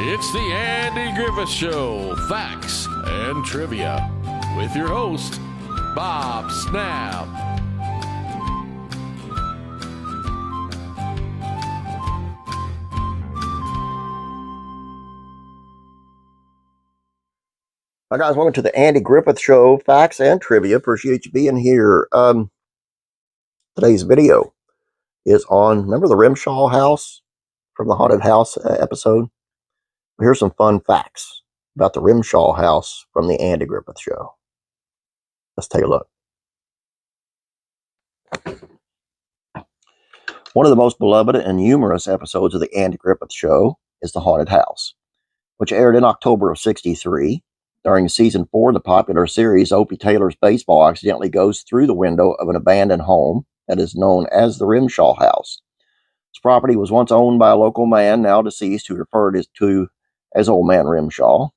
It's the Andy Griffith Show, Facts and Trivia, with your host, Bob Snap. Hi guys, welcome to the Andy Griffith Show, Facts and Trivia. Appreciate you being here. Today's video is on, remember the Rimshaw house from the Haunted House episode? Here's some fun facts about the Rimshaw house from the Andy Griffith Show. Let's take a look. One of the most beloved and humorous episodes of the Andy Griffith Show is The Haunted House, which aired in October of '63. During season 4 of the popular series, Opie Taylor's baseball accidentally goes through the window of an abandoned home that is known as the Rimshaw house. This property was once owned by a local man, now deceased, who referred to as Old Man Rimshaw.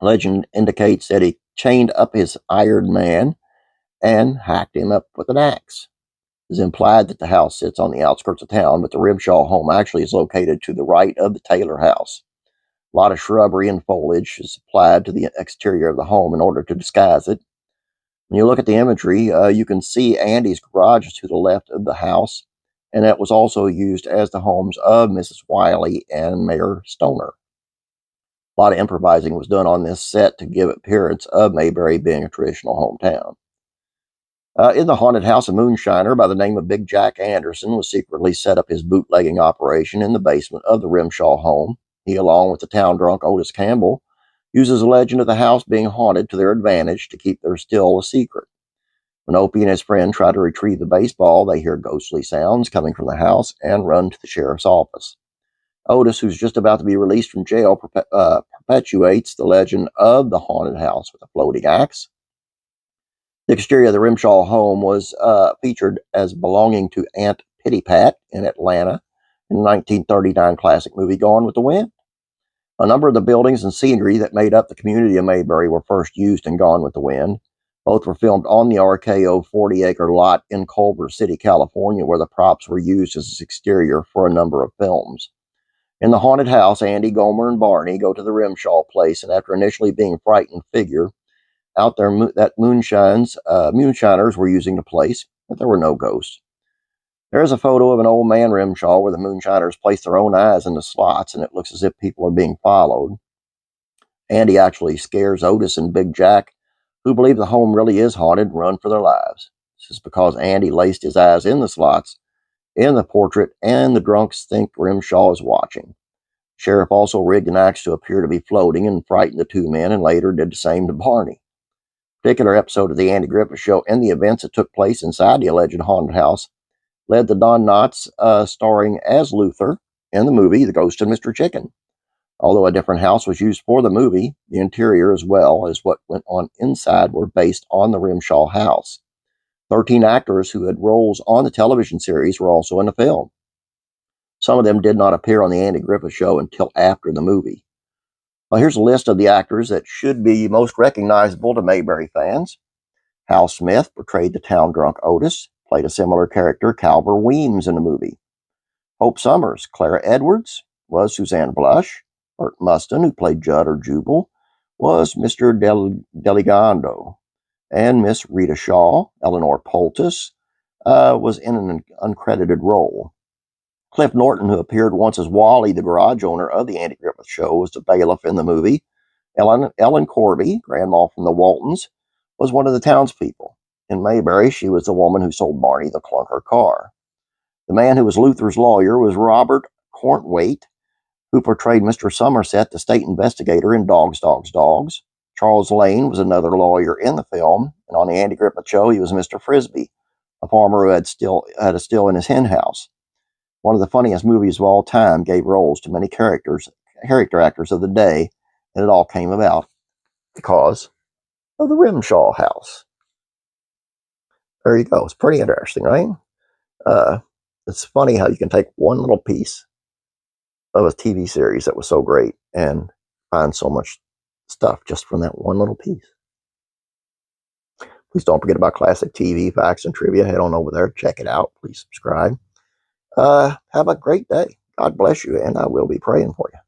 Legend indicates that he chained up his hired man and hacked him up with an axe. It is implied that the house sits on the outskirts of town, but the Rimshaw home actually is located to the right of the Taylor house. A lot of shrubbery and foliage is applied to the exterior of the home in order to disguise it. When you look at the imagery, you can see Andy's garage is to the left of the house, and it was also used as the homes of Mrs. Wiley and Mayor Stoner. A lot of improvising was done on this set to give appearance of Mayberry being a traditional hometown. In the haunted house, a moonshiner by the name of Big Jack Anderson was secretly set up his bootlegging operation in the basement of the Rimshaw home. He, along with the town drunk Otis Campbell, uses the legend of the house being haunted to their advantage to keep their still a secret. When Opie and his friend try to retrieve the baseball, they hear ghostly sounds coming from the house and run to the sheriff's office. Otis, who's just about to be released from jail, perpetuates the legend of the haunted house with a floating axe. The exterior of the Rimshaw home was featured as belonging to Aunt Pitty-Pat in Atlanta in the 1939 classic movie Gone with the Wind. A number of the buildings and scenery that made up the community of Mayberry were first used in Gone with the Wind. Both were filmed on the RKO 40-acre lot in Culver City, California, where the props were used as its exterior for a number of films. In the haunted house, Andy, Gomer, and Barney go to the Rimshaw place, and after initially being frightened, figure out there that moonshiners were using the place, but there were no ghosts. There is a photo of an old man Rimshaw where the moonshiners place their own eyes in the slots, and it looks as if people are being followed. Andy actually scares Otis and Big Jack, who believe the home really is haunted, and run for their lives. This is because Andy laced his eyes in the slots in the portrait, and the drunks think Rimshaw is watching. Sheriff also rigged an axe to appear to be floating and frightened the two men, and later did the same to Barney. A particular episode of the Andy Griffith Show and the events that took place inside the alleged haunted house led to Don Knotts starring as Luther in the movie The Ghost of Mr. Chicken. Although a different house was used for the movie, the interior as well as what went on inside were based on the Rimshaw house. 13 actors who had roles on the television series were also in the film. Some of them did not appear on the Andy Griffith Show until after the movie. Well, here's a list of the actors that should be most recognizable to Mayberry fans. Hal Smith portrayed the town drunk Otis, played a similar character, Calvert Weems, in the movie. Hope Summers, Clara Edwards, was Suzanne Blush. Burt Mustin, who played Judd or Jubal, was Mr. Deligando. And Miss Rita Shaw, Eleanor Poultice, was in an uncredited role. Cliff Norton, who appeared once as Wally, the garage owner of the Andy Griffith Show, was the bailiff in the movie. Ellen Corby, grandma from the Waltons, was one of the townspeople. In Mayberry, she was the woman who sold Barney the clunker car. The man who was Luther's lawyer was Robert Cornwaite, who portrayed Mr. Somerset, the state investigator in Dogs, Dogs, Dogs. Charles Lane was another lawyer in the film, and on the Andy Griffith Show, he was Mr. Frisbee, a farmer who had a still in his hen house. One of the funniest movies of all time, gave roles to many character actors of the day, and it all came about because of the Rimshaw house. There you go. It's pretty interesting, right? It's funny how you can take one little piece of a TV series that was so great and find so much stuff just from that one little piece. Please don't forget about classic TV, facts, and trivia. Head on over there. Check it out. Please subscribe. Have a great day. God bless you, and I will be praying for you.